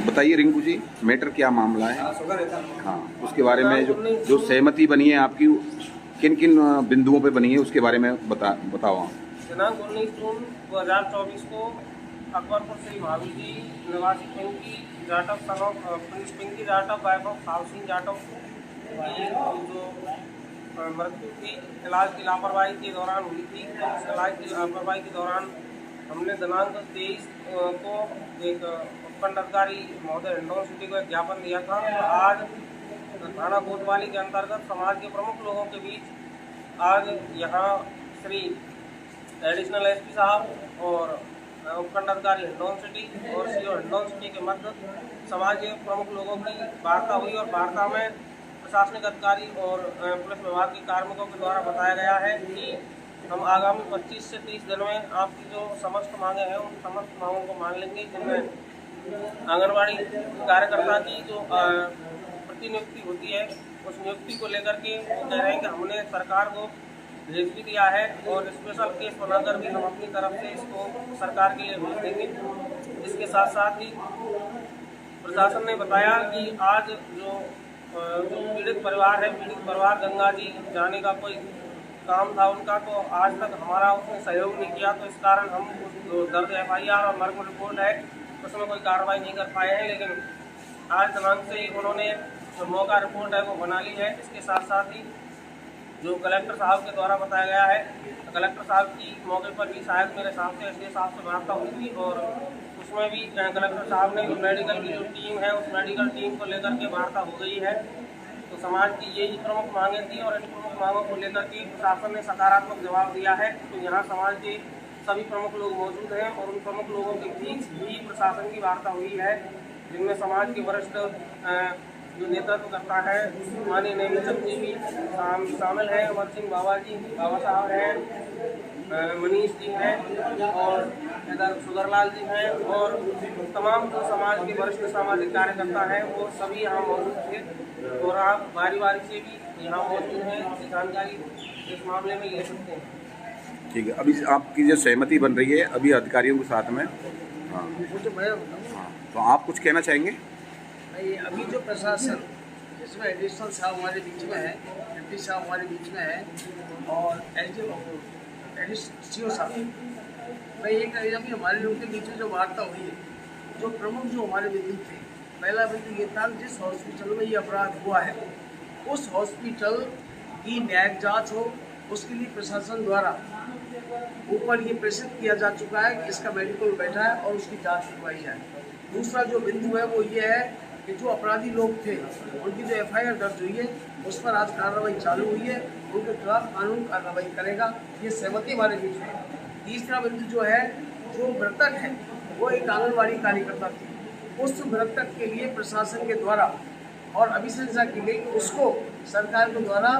बताइए रिंकू जी, मैटर क्या मामला है? हाँ, उसके बारे में जो सहमति बनी है आपकी, किन किन बिंदुओं पे बनी है उसके बारे में बताओ आप। दिनांक 19 जून 2024 को अकबरपुर श्री महावीर जी निवासी पिंकी जाटव पिंकी जाटव वाइफ ऑफ सावसिंह जाटव की जो मृत्यु थी इलाज की लापरवाही के दौरान हुई थी। तो उस इलाज की लापरवाही के दौरान हमने दिनांक 23 को एक उपखंड अधिकारी महोदय हिंडौन सिटी को एक ज्ञापन दिया था। तो आज थाना कोतवाली के अंतर्गत समाज के प्रमुख लोगों के बीच आज यहाँ श्री एडिशनल एसपी साहब और उपखंड अधिकारी हिंडौन सिटी और सीओ हिंडौन सिटी के मध्य समाज के प्रमुख लोगों की वार्ता हुई और वार्ता में प्रशासनिक अधिकारी और पुलिस विभाग के कार्मिकों के द्वारा बताया गया है कि हम आगामी 25 से 30 दिन में आपकी जो समस्त मांगे हैं उन समस्त मांगों को मान लेंगे, जिनमें आंगनबाड़ी कार्यकर्ता की जो प्रतिनियुक्ति होती है उस नियुक्ति को लेकर के वो कह रहे हैं कि हमने सरकार को भेज भी दिया है और स्पेशल केस बनाकर भी हम अपनी तरफ से इसको सरकार के लिए भेज देंगे। इसके साथ साथ ही प्रशासन ने बताया कि आज जो पीड़ित परिवार गंगा जी जाने का कोई काम था उनका, तो आज तक हमारा उसमें सहयोग नहीं किया, तो इस कारण हम जो दर्ज FIR और मर्म रिपोर्ट है उसमें कोई कार्रवाई नहीं कर पाए हैं। लेकिन आज दिनांक से ही उन्होंने जो मौका रिपोर्ट है वो बना ली है। इसके साथ साथ ही जो कलेक्टर साहब के द्वारा बताया गया है, कलेक्टर साहब की मौके पर भी शायद मेरे साहब से एसडीओ साहब से वार्ता हुई थी और उसमें भी कलेक्टर साहब ने मेडिकल की जो टीम है उस मेडिकल टीम को लेकर के वार्ता हो गई है। तो समाज की यही प्रमुख मांगें थी और इन प्रमुख मांगों को लेकर के प्रशासन ने सकारात्मक जवाब दिया है। तो यहाँ समाज के सभी प्रमुख लोग मौजूद हैं और उन प्रमुख लोगों के बीच ही प्रशासन की वार्ता हुई है, जिनमें समाज के वरिष्ठ जो नेतृत्व करता है माननीय नेमीचंद जी भी शामिल हैं, अमर सिंह बाबा साहब हैं, मनीष जी हैं और इधर सुधरलाल जी हैं और तमाम जो समाज के वरिष्ठ सामाजिक कार्यकर्ता हैं वो सभी यहाँ मौजूद थे और आप बारी बारी से भी यहाँ मौजूद हैं, इसकी जानकारी इस मामले में ले सकते हैं। ठीक है, अभी आपकी जो सहमति बन रही है अभी अधिकारियों के साथ में, हाँ तो आप कुछ कहना चाहेंगे? अभी जो प्रशासन जिसमें एडिशनल साहब हमारे बीच में है, डिप्टी साहब हमारे बीच में है और CO साहब, मैं ये कह रहा हूँ हमारे लोगों के बीच में जो वार्ता हुई है, जो प्रमुख जो हमारे बिंदु थे, पहला बिंदु ये था जिस हॉस्पिटल में ये अपराध हुआ है उस हॉस्पिटल की न्यायिक जाँच हो, उसके लिए प्रशासन द्वारा ऊपर ये प्रेषित किया जा चुका है कि इसका मेडिकल बैठा है और उसकी जाँच करवाई जाए। दूसरा जो बिंदु है वो ये है कि जो अपराधी लोग थे उनकी जो FIR दर्ज हुई है उस पर आज कार्रवाई चालू हुई है, उनके खिलाफ कानून कार्रवाई करेगा, ये सहमति हमारे बीच में है। तीसरा बिंदु जो है, जो मृतक है वो एक आंगनबाड़ी कार्यकर्ता थी, उस मृतक के लिए प्रशासन के द्वारा और अभिशंसा की गई, उसको सरकार के द्वारा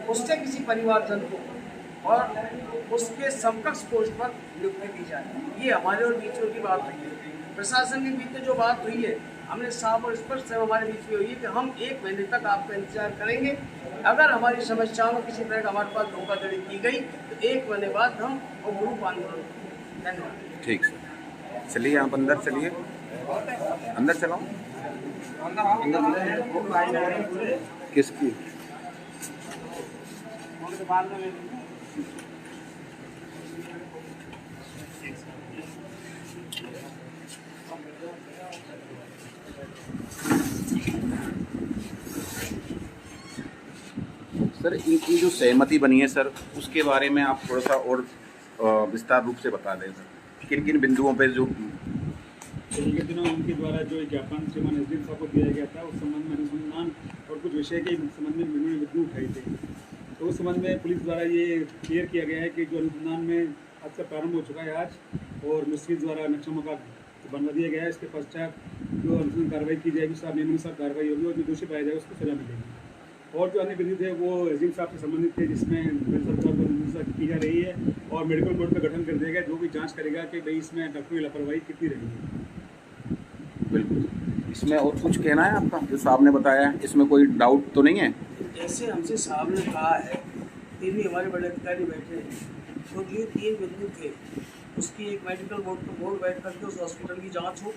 उसके किसी परिवारजन को और उसके समकक्ष पोस्ट पर नियुक्ति दी जाए। ये हमारे और बीच की बात हुई है। प्रशासन के बीच में जो बात हुई है, हमने साफ और स्पष्ट से हमारे बीच में हुई है कि हम 1 महीने तक आपका इंतजार करेंगे। अगर हमारी समस्याओं में किसी तरह का हमारे पास धोखाधड़ी की गई तो 1 महीने बाद हम ग्रुप आंदोलन। धन्यवाद। ठीक सर, चलिए आप अंदर चलिए, अंदर चलाओ। किसकी? सर इनकी जो सहमति बनी है सर उसके बारे में आप थोड़ा सा और विस्तार रूप से बता दें सर, किन किन बिंदुओं पे जो पिछले दिनों उनके द्वारा जो ज्ञापन श्रीमान एसडीएम साहब को दिया गया था उस संबंध में अनुसंधान और कुछ विषय के संबंध में उन्होंने बिंदु उठाए थे। तो उस संबंध में पुलिस द्वारा ये क्लियर किया गया है कि जो अनुसंधान में आज से प्रारंभ हो चुका है आज, और मिस्ट्री द्वारा नक्शा मौका बनवा दिया गया है। इसके पश्चात जो अनुसंधान कार्रवाई की जाएगी, साहब नियमानुसार कार्रवाई होगी और जो दोषी पाया जाएगा उसको सजा मिलेगी। और जो अन्य बिंदु थे वो एसडीएम साहब से संबंधित थे, जिसमें सरकार को अनुशंसा की जा रही है और मेडिकल बोर्ड का गठन कर दिया गया, जो भी जांच करेगा कि भाई इसमें डॉक्टरी लापरवाही कितनी रही है। बिल्कुल, इसमें और कुछ कहना है आपका? जो साहब ने बताया है इसमें कोई डाउट तो नहीं है? जैसे हमसे साहब ने कहा है, फिर भी हमारे बड़े अधिकारी बैठे हैं, तो ये 3 बिंदु थे उसकी एक मेडिकल बोर्ड बैठ करके उस हॉस्पिटल की जांच हो,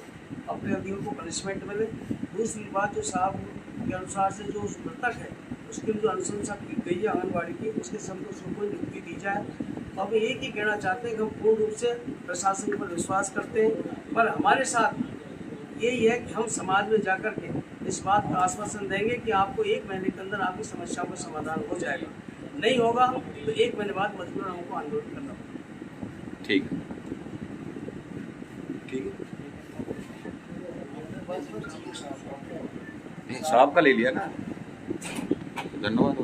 अपराधियों को पनिशमेंट मिले। दूसरी बात, जो साहब के अनुसार से जो उस मृतक है उसकी जो अनुशंसा की गई है आंगनबाड़ी की, उसके संतोष को कोई नियुक्ति दी जाए। तो अब एक ही कहना चाहते हैं कि हम पूर्ण रूप से प्रशासन पर विश्वास करते हैं, पर हमारे साथ यही है कि हम समाज में जाकर के इस बात का आश्वासन देंगे कि आपको 1 महीने के अंदर आपकी समस्याओं का समाधान हो जाएगा। नहीं होगा तो 1 महीने बाद मजबूरन हमको आंदोलन करना होगा। ठीक है, ठीक है, साहब का ले लिया ना, धन्यवाद।